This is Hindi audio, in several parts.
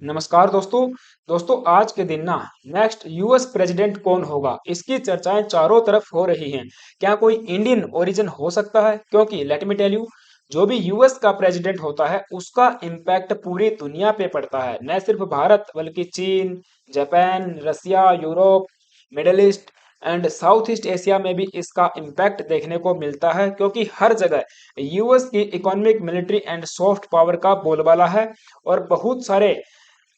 नमस्कार दोस्तों। आज के दिन ना नेक्स्ट यूएस प्रेसिडेंट कौन होगा, इसकी चर्चाएं चारों तरफ हो रही हैं। क्या कोई इंडियन ओरिजिन हो सकता है? क्योंकि लेट मी टेल यू, जो भी यूएस का प्रेसिडेंट होता है उसका इम्पैक्ट पूरी दुनिया पे पड़ता है। न सिर्फ भारत बल्कि चीन, जापान, Russia, Europe, middle east and south east Asia में भी इसका इम्पैक्ट देखने को मिलता है, क्योंकि हर जगह यूएस की economic, military and soft power का बोलबाला है। और बहुत सारे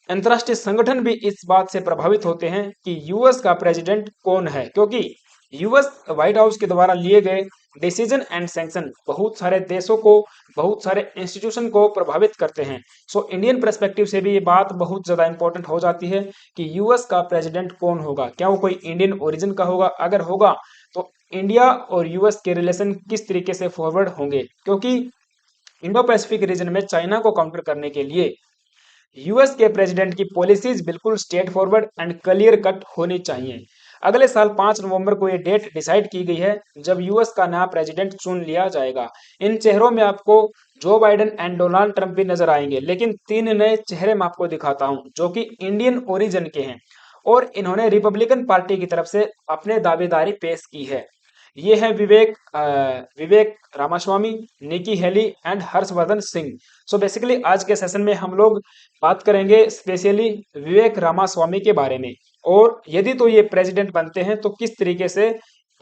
अंतर्राष्ट्रीय संगठन भी इस बात से प्रभावित होते हैं कि यूएस का प्रेसिडेंट कौन है, क्योंकि यूएस व्हाइट हाउस के द्वारा लिए गए डिसीजन एंड सैंक्शन बहुत सारे देशों को, बहुत सारे इंस्टीट्यूशन को प्रभावित करते हैं। सो इंडियन पर्सपेक्टिव से भी ये बात बहुत ज्यादा इंपॉर्टेंट हो जाती है कि यूएस का प्रेसिडेंट कौन होगा। क्या वो कोई इंडियन ओरिजिन का होगा? अगर होगा तो इंडिया और यूएस के रिलेशन किस तरीके से फॉरवर्ड होंगे, क्योंकि इंडो पैसिफिक रीजन में चाइना को काउंटर करने के लिए यूएस के प्रेसिडेंट की पॉलिसीज बिल्कुल straight forward and clear cut होनी चाहिए। अगले साल 5 नवंबर को ये डेट डिसाइड की गई है जब यूएस का नया प्रेसिडेंट चुन लिया जाएगा। इन चेहरों में आपको Joe Biden and Donald Trump भी नजर आएंगे, लेकिन 3 नए चेहरे मैं आपको दिखाता हूं जो कि इंडियन ओरिजिन के हैं और इन्होंने रिपब्लिकन पार्टी की तरफ से अपने दावेदारी पेश की है। ये है Vivek Ramaswamy, Nikki Haley and Harshvardhan Singh. So basically आज के सेशन में हम लोग बात करेंगे स्पेशली विवेक रामास्वामी के बारे में, और यदि तो ये प्रेसिडेंट बनते हैं तो किस तरीके से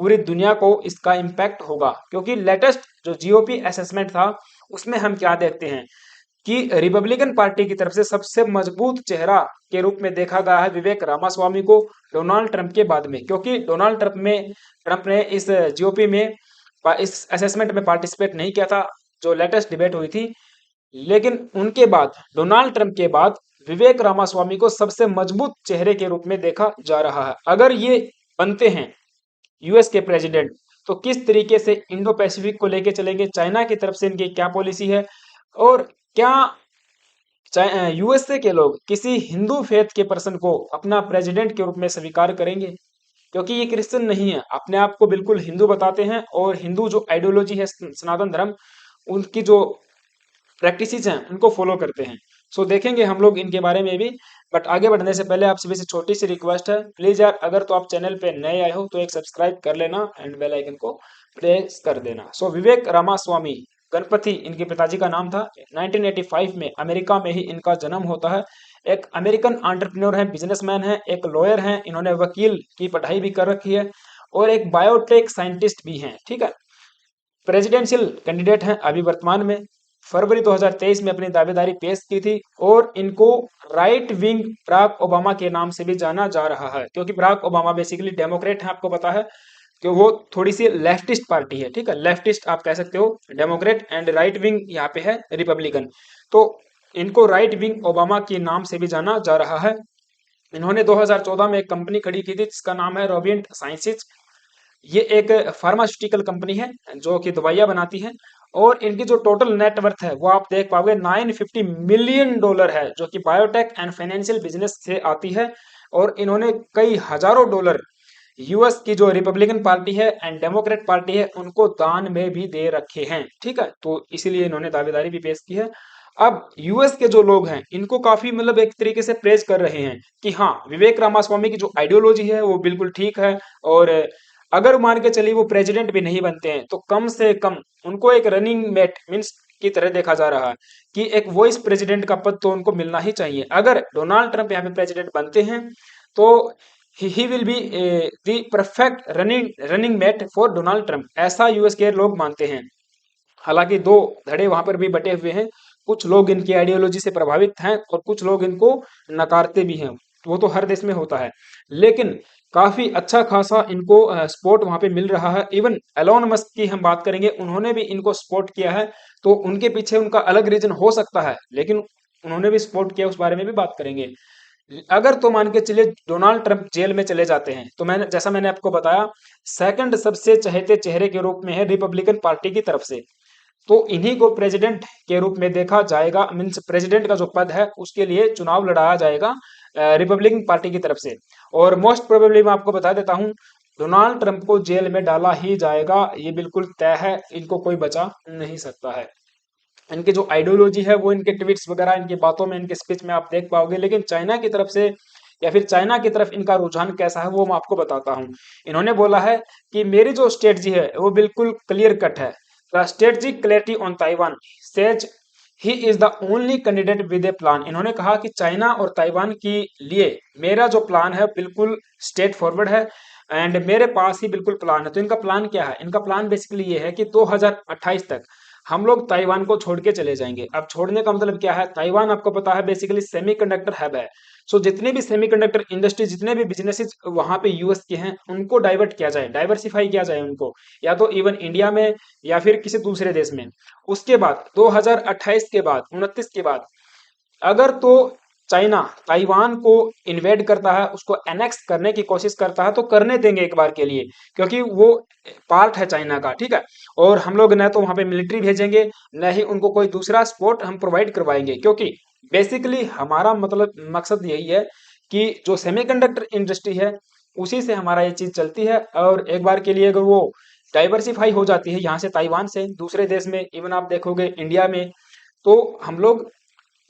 पूरी दुनिया को इसका इम्पैक्ट होगा। क्योंकि लेटेस्ट जो जीओपी असेसमेंट था उसमें हम क्या देखते हैं कि रिपब्लिकन पार्टी की तरफ से सबसे मजबूत चेहरा के रूप में देखा गया है विवेक रामास्वामी को डोनाल्ड ट्रंप के बाद में, क्योंकि डोनाल्ड ट्रंप ने इस जीओपी में, इस असेसमेंट में पार्टिसिपेट नहीं किया था जो लेटेस्ट डिबेट हुई थी। लेकिन उनके बाद, डोनाल्ड ट्रंप के बाद, विवेक रामास्वामी को सबसे मजबूत चेहरे के रूप में देखा जा रहा है। अगर ये बनते हैं यूएस के प्रेसिडेंट तो किस तरीके से इंडो पैसिफिक को लेके चलेंगे, चाइना की तरफ से इनकी क्या पॉलिसी है, और क्या यूएसए के लोग किसी हिंदू फेथ के पर्सन को अपना प्रेसिडेंट के रूप में स्वीकार करेंगे। क्योंकि ये क्रिश्चियन नहीं है, अपने आप को बिल्कुल हिंदू बताते हैं और हिंदू जो आइडियोलॉजी है, सनातन धर्म, उनकी जो प्रैक्टिसेस हैं उनको फॉलो करते हैं। सो देखेंगे हम लोग इनके बारे में भी। बट आगे बढ़ने से पहले आपसे भी से छोटी सी रिक्वेस्ट है, प्लीज यार अगर तो आप चैनल पे नए आए हो तो एक सब्सक्राइब कर लेना एंड बेल आइकन को प्रेस कर देना। सो विवेक रामास्वामी गणपति इनके पिताजी का नाम था। 1985 में अमेरिका में ही इनका जन्म होता है। एक अमेरिकन एंटरप्रेन्योर है, बिजनेसमैन है, एक लॉयर हैं, इन्होंने वकील की पढ़ाई भी कर रखी है और एक बायोटेक साइंटिस्ट भी हैं। ठीक है, प्रेसिडेंशियल कैंडिडेट हैं अभी वर्तमान में। फरवरी 2023 में अपनी दावेदारी पेश की थी और इनको राइट विंग बराक ओबामा के नाम से भी जाना जा रहा है, क्योंकि बराक ओबामा बेसिकली डेमोक्रेट है, आपको पता है कि वो थोड़ी सी लेफ्टिस्ट पार्टी है। ठीक है, लेफ्टिस्ट आप कह सकते हो, डेमोक्रेट, एंड राइट विंग यहाँ पे है रिपब्लिकन। तो इनको राइट विंग ओबामा के नाम से भी जाना जा रहा है। इन्होंने 2014 में एक कंपनी खड़ी की थी जिसका नाम है रोबियंट साइंसेज। ये एक फार्मास्यूटिकल कंपनी है जो कि दवाइयां बनाती है, और इनकी जो टोटल नेटवर्थ है वो आप देख पाओगे $950 मिलियन है, जो कि बायोटेक एंड फाइनेंशियल बिजनेस से आती है। और इन्होंने कई हजारों डॉलर यूएस की जो रिपब्लिकन पार्टी है एंड डेमोक्रेट पार्टी है उनको दान में भी दे रखे हैं। ठीक है, तो इसीलिए इन्होंने दावेदारी भी पेश की है। अब यूएस के जो लोग हैं इनको काफी मतलब एक तरीके से प्रेज कर रहे हैं कि हाँ, विवेक रामास्वामी की जो आइडियोलॉजी है वो बिल्कुल ठीक है। और अगर मान के चलिए वो प्रेसिडेंट भी नहीं बनते हैं तो कम से कम उनको एक रनिंग मेट मीन्स की तरह देखा जा रहा है कि एक वॉइस प्रेसिडेंट का पद तो उनको मिलना ही चाहिए। अगर डोनाल्ड ट्रंप यहाँ पे प्रेसिडेंट बनते हैं तो ही will be the perfect running mate for Donald Trump, ऐसा यूएस के लोग मानते हैं। हालांकि दो धड़े वहां पर भी बटे हुए हैं, कुछ लोग इनकी आइडियोलॉजी से प्रभावित हैं और कुछ लोग इनको नकारते भी हैं। वो तो हर देश में होता है, लेकिन काफी अच्छा खासा इनको सपोर्ट वहां पे मिल रहा है। इवन एलोन मस्क की हम बात करेंगे, उन्होंने भी इनको सपोर्ट किया है। तो उनके पीछे उनका अलग रीजन हो सकता है, लेकिन उन्होंने भी सपोर्ट किया, उस बारे में भी बात करेंगे। अगर तो मान के चलिए डोनाल्ड ट्रंप जेल में चले जाते हैं तो मैंने आपको बताया, सेकंड सबसे चहेते चेहरे के रूप में है रिपब्लिकन पार्टी की तरफ से। तो इन्हीं को प्रेसिडेंट के रूप में देखा जाएगा, मीन्स प्रेसिडेंट का जो पद है उसके लिए चुनाव लड़ाया जाएगा रिपब्लिकन पार्टी की तरफ से। और मोस्ट प्रोबेबली मैं आपको बता देता हूं, डोनाल्ड ट्रंप को जेल में डाला ही जाएगा, ये बिल्कुल तय है, इनको कोई बचा नहीं सकता है। इनकी जो आइडियोलॉजी है वो इनके ट्वीट्स वगैरह, इनकी बातों में, इनके स्पीच में आप देख पाओगे। लेकिन चाइना की तरफ से या फिर चाइना की तरफ इनका रुझान कैसा है वो मैं आपको बताता हूँ। इन्होंने बोला है कि मेरी जो स्ट्रेटजी है वो बिल्कुल क्लियर कट है। The strategic clarity on Taiwan says he is the only candidate with A plan. इन्होंने कहा कि चाइना और ताइवान के लिए मेरा जो प्लान है बिल्कुल स्ट्रेट फॉरवर्ड है एंड मेरे पास ही बिल्कुल प्लान है। तो इनका प्लान क्या है? इनका प्लान बेसिकली ये है कि 2028 तक हम लोग ताइवान को छोड़ के चले जाएंगे। अब छोड़ने का मतलब क्या है? ताइवान आपको पता है बेसिकली सेमीकंडक्टर हब है। सो जितने भी सेमीकंडक्टर इंडस्ट्री, जितने भी बिजनेसेस वहां पे यूएस के हैं, उनको डाइवर्ट किया जाए, डाइवर्सिफाई किया जाए उनको, या तो इवन इंडिया में या फिर किसी दूसरे देश में। उसके बाद 2028 के बाद, 29 के बाद, अगर तो चाइना ताइवान को इन्वेड करता है, उसको एनेक्स करने की कोशिश करता है, तो करने देंगे एक बार के लिए, क्योंकि वो पार्ट है चाइना का, ठीक है। और हम लोग न तो वहां पे मिलिट्री भेजेंगे, न ही उनको कोई दूसरा सपोर्ट हम प्रोवाइड करवाएंगे, क्योंकि बेसिकली हमारा मतलब मकसद यही है कि जो सेमीकंडक्टर इंडस्ट्री है उसी से हमारा ये चीज चलती है। और एक बार के लिए अगर वो डाइवर्सिफाई हो जाती है यहाँ से, ताइवान से दूसरे देश में, इवन आप देखोगे इंडिया में, तो हम लोग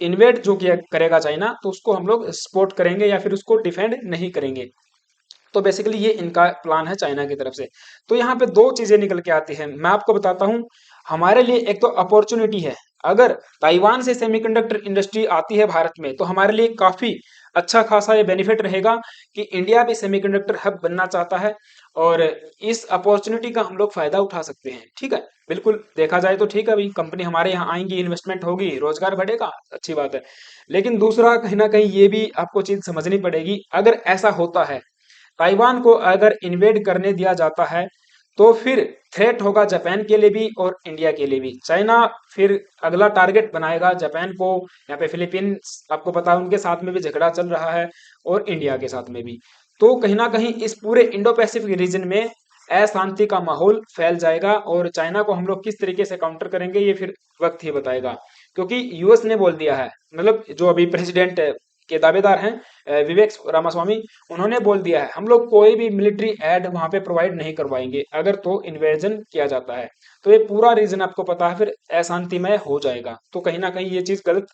इन्वेड जो किया करेगा चाइना, तो उसको हम लोग सपोर्ट करेंगे या फिर उसको डिफेंड नहीं करेंगे। तो बेसिकली ये इनका प्लान है चाइना की तरफ से। तो यहाँ पे दो चीजें निकल के आती हैं, मैं आपको बताता हूँ। हमारे लिए एक तो अपॉर्चुनिटी है, अगर ताइवान से सेमीकंडक्टर इंडस्ट्री आती है भारत में, तो हमारे लिए काफी अच्छा खासा ये बेनिफिट रहेगा कि इंडिया भी सेमीकंडक्टर हब बनना चाहता है, और इस अपॉर्चुनिटी का हम लोग फायदा उठा सकते हैं, ठीक है। बिल्कुल देखा जाए तो ठीक है, अभी कंपनी हमारे यहाँ आएंगी, इन्वेस्टमेंट होगी, रोजगार बढ़ेगा, अच्छी बात है। लेकिन दूसरा कहीं ना कहीं ये भी आपको चीज समझनी पड़ेगी, अगर ऐसा होता है, ताइवान को अगर इन्वेड करने दिया जाता है, तो फिर थ्रेट होगा जापान के लिए भी और इंडिया के लिए भी। चाइना फिर अगला टारगेट बनाएगा जापान को, यहाँ पे फिलीपींस आपको पता है उनके साथ में भी झगड़ा चल रहा है, और इंडिया के साथ में भी। तो कहीं ना कहीं इस पूरे इंडो पैसिफिक रीजन में अशांति का माहौल फैल जाएगा, और चाइना को हम लोग किस तरीके से काउंटर करेंगे ये फिर वक्त ही बताएगा। क्योंकि यूएस ने बोल दिया है, मतलब जो अभी प्रेसिडेंट के दावेदार हैं विवेक रामास्वामी, उन्होंने बोल दिया है हम लोग कोई भी मिलिट्री एड वहां पे प्रोवाइड नहीं करवाएंगे अगर तो इन्वेजन किया जाता है। तो ये पूरा रीजन आपको पता है फिर अशांतिमय हो जाएगा। तो कहीं ना कहीं ये चीज गलत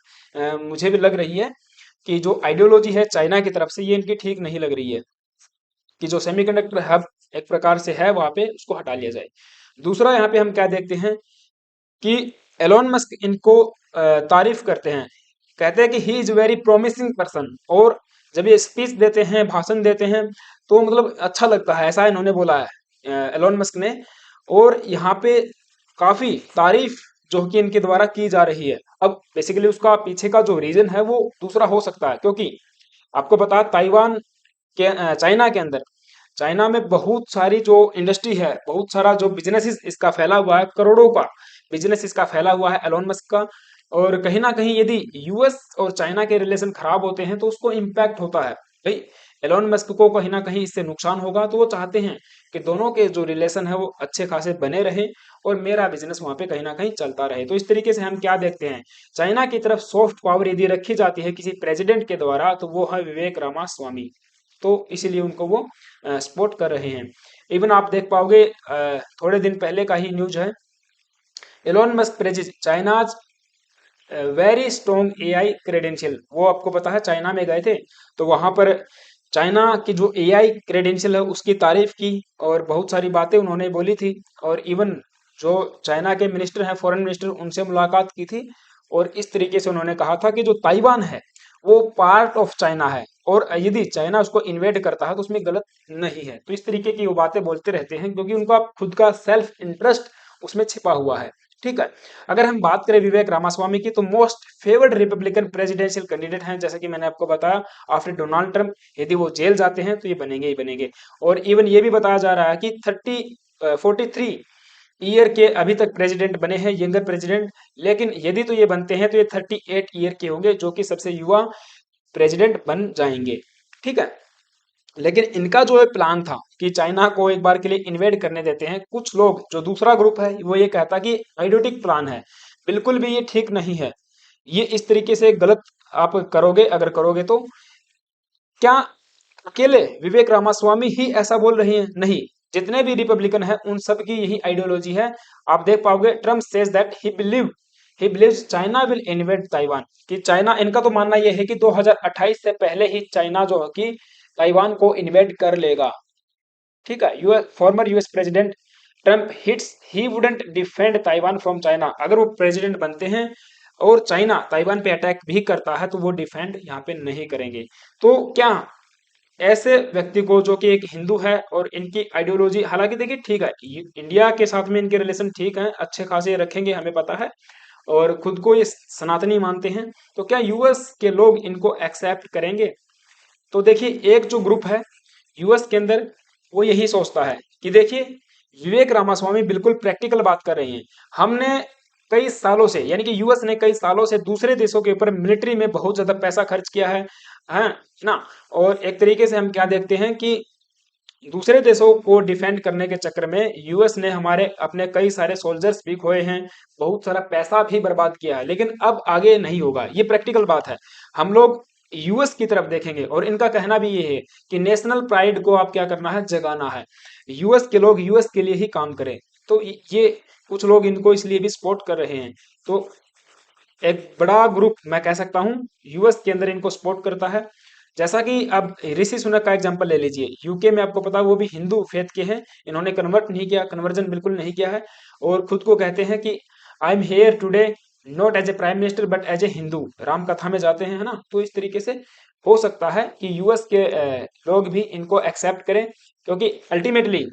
मुझे भी लग रही है कि जो आइडियोलॉजी है चाइना की तरफ से ये इनकी ठीक नहीं लग रही है, कि जो सेमीकंडक्टर हब एक प्रकार से है वहां पे उसको हटा लिया जाए। दूसरा यहाँ पे हम क्या देखते हैं कि एलोन मस्क इनको तारीफ करते हैं, कहते हैं कि he is very promising person, और जब ये स्पीच देते हैं, भाषण देते हैं, तो मतलब अच्छा लगता है, ऐसा इन्होंने बोला है एलोन मस्क ने। और यहाँ पे काफी तारीफ जो कि इनके द्वारा की जा रही है। अब बेसिकली उसका पीछे का जो रीजन है वो दूसरा हो सकता है, क्योंकि आपको पता है ताइवान के चाइना के अंदर, चाइना में बहुत सारी जो इंडस्ट्री है, बहुत सारा जो बिजनेस इसका फैला हुआ है, करोड़ों का बिजनेस इसका फैला हुआ है एलोन मस्क का। और कहीं ना कहीं यदि यूएस और चाइना के रिलेशन खराब होते हैं तो उसको इम्पैक्ट होता है भाई, एलोन मस्क को कहीं ना कहीं इससे नुकसान होगा। तो वो चाहते हैं कि दोनों के जो रिलेशन है वो अच्छे खासे बने रहे, और मेरा बिजनेस वहां पे कहीं ना कहीं चलता रहे। तो इस तरीके से हम क्या देखते हैं, चाइना की तरफ सॉफ्ट पावर यदि रखी जाती है किसी प्रेसिडेंट के द्वारा, तो वो है विवेक रामास्वामी। तो इसीलिए उनको वो सपोर्ट कर रहे हैं। इवन आप देख पाओगे थोड़े दिन पहले का ही न्यूज है, Elon Musk praises China's very strong AI credential. वो आपको पता है चाइना में गए थे, तो वहां पर चाइना की जो एआई क्रेडेंशियल है उसकी तारीफ की, और बहुत सारी बातें उन्होंने बोली थी। और इवन जो चाइना के मिनिस्टर हैं, फॉरेन मिनिस्टर, उनसे मुलाकात की थी, और इस तरीके से उन्होंने कहा था कि जो ताइवान है वो पार्ट ऑफ चाइना है, और यदि चाइना उसको इन्वेड करता है तो उसमें गलत नहीं है। तो इस तरीके की वो बातें बोलते रहते हैं, क्योंकि उनका खुद का सेल्फ इंटरेस्ट उसमें छिपा हुआ है, ठीक है। अगर हम बात करें विवेक रामास्वामी की, तो most favoured Republican presidential candidate हैं, जैसा कि मैंने आपको बताया, आफ्टर डोनाल्ड ट्रम्प। यदि वो जेल जाते हैं तो ये बनेंगे ही बनेंगे। और इवन ये भी बताया जा रहा है कि 43 ईयर के अभी तक प्रेसिडेंट बने हैं, यंगर प्रेसिडेंट। लेकिन यदि तो ये बनते हैं तो ये 38 ईयर के होंगे, जो कि सबसे युवा प्रेसिडेंट बन जाएंगे, ठीक है। लेकिन इनका जो प्लान था कि चाइना को एक बार के लिए इन्वेड करने देते हैं, कुछ लोग, जो दूसरा ग्रुप है वो ये कहता कि आइडियोटिक प्लान है, बिल्कुल भी ये ठीक नहीं है, ये इस तरीके से गलत आप करोगे, अगर करोगे तो। क्या अकेले विवेक रामास्वामी ही ऐसा बोल रहे हैं? नहीं, जितने भी रिपब्लिकन हैं उन सब की यही आइडियोलॉजी है। आप देख पाओगे Trump says that he believe he believes China will invade Taiwan, कि चाइना, इनका तो मानना यह है कि 2028 से पहले ही चाइना जो है कि ताइवान को इन्वेड कर लेगा। ठीक है, US former US president Trump hits he wouldn't defend Taiwan from China, अगर वो प्रेसिडेंट बनते हैं और चाइना ताइवान पे अटैक भी करता है तो वो डिफेंड यहाँ पे नहीं करेंगे। तो क्या ऐसे व्यक्ति को, जो कि एक हिंदू है और इनकी आइडियोलॉजी, हालांकि देखिए ठीक है, इंडिया के साथ में इनके रिलेशन ठीक है, अच्छे खासे रखेंगे, हमें पता है, और खुद को ये सनातनी मानते हैं, तो क्या यूएस के लोग इनको एक्सेप्ट करेंगे? तो देखिए एक जो ग्रुप है यूएस के अंदर, वो यही सोचता है कि देखिए विवेक रामास्वामी बिल्कुल प्रैक्टिकल बात कर रही हैं। हमने कई सालों से, यानी कि यूएस ने कई सालों से दूसरे देशों के ऊपर मिलिट्री में बहुत ज्यादा पैसा खर्च किया है ना। और एक तरीके से हम क्या देखते हैं कि दूसरे देशों को डिफेंड करने के चक्कर में यूएस ने हमारे अपने कई सारे सोल्जर्स भी खोए हैं, बहुत सारा पैसा भी बर्बाद किया है, लेकिन अब आगे नहीं होगा, ये प्रैक्टिकल बात है। हम लोग यूएस की तरफ देखेंगे, और इनका कहना भी ये है कि नेशनल प्राइड को आप क्या करना है, जगाना है, यूएस के लोग यूएस के लिए ही काम करें। तो ये कुछ लोग इनको इसलिए भी सपोर्ट कर रहे हैं। तो एक बड़ा ग्रुप मैं कह सकता हूँ यूएस के अंदर इनको सपोर्ट करता है। जैसा कि अब ऋषि सुनक का एग्जांपल ले लीजिए, यूके में आपको पता है वो भी हिंदू फेथ के हैं, इन्होंने कन्वर्ट नहीं किया, कन्वर्जन बिल्कुल नहीं किया है, और खुद को कहते हैं कि I am here today not as a prime minister but as a Hindu, Ram कथा में जाते हैं, है ना। तो इस तरीके से हो सकता है कि यूएस के लोग भी इनको एक्सेप्ट करें, क्योंकि अल्टीमेटली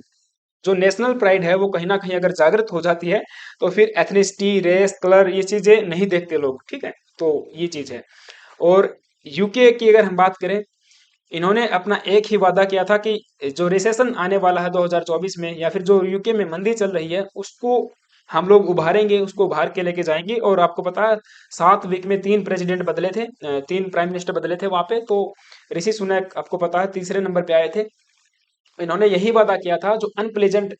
जो नेशनल प्राइड है वो कहीं ना कहीं अगर जागृत हो जाती है तो फिर एथनिसिटी, रेस, कलर, ये चीजें नहीं देखते लोग। ठीक है, तो ये चीज है। और यूके की अगर हम बात करें, इन्होंने अपना एक ही वादा किया था कि जो रिसेशन आने वाला है 2024 में, या फिर जो यूके में मंदी चल रही है उसको हम लोग उभारेंगे, उसको उभार के लेके जाएंगे। और आपको पता है 7 वीक में 3 प्रेसिडेंट बदले थे, 3 प्राइम मिनिस्टर बदले थे वहां पे, तो ऋषि सुनक आपको पता है तीसरे नंबर पे आए थे। इन्होंने यही वादा किया था, जो अनप्लेजेंट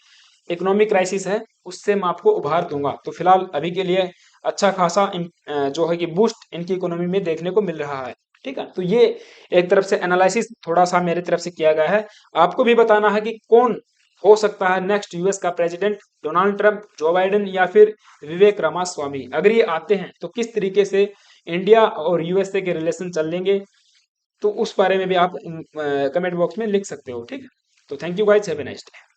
इकोनॉमिक क्राइसिस है उससे मैं आपको उभार दूंगा। तो फिलहाल अभी के लिए अच्छा खासा जो है कि बूस्ट इनकी इकोनॉमी में देखने को मिल रहा है। ठीक है, तो ये एक तरफ से एनालिसिस थोड़ा सा मेरी तरफ से किया गया है। आपको भी बताना है कि कौन हो सकता है नेक्स्ट यूएस का president, Donald Trump, Joe Biden, या फिर विवेक रामास्वामी। अगर ये आते हैं तो किस तरीके से इंडिया और यूएसए के रिलेशन चलेंगे, तो उस बारे में भी आप कमेंट बॉक्स में लिख सकते हो। ठीक है, तो thank you guys, have a nice day.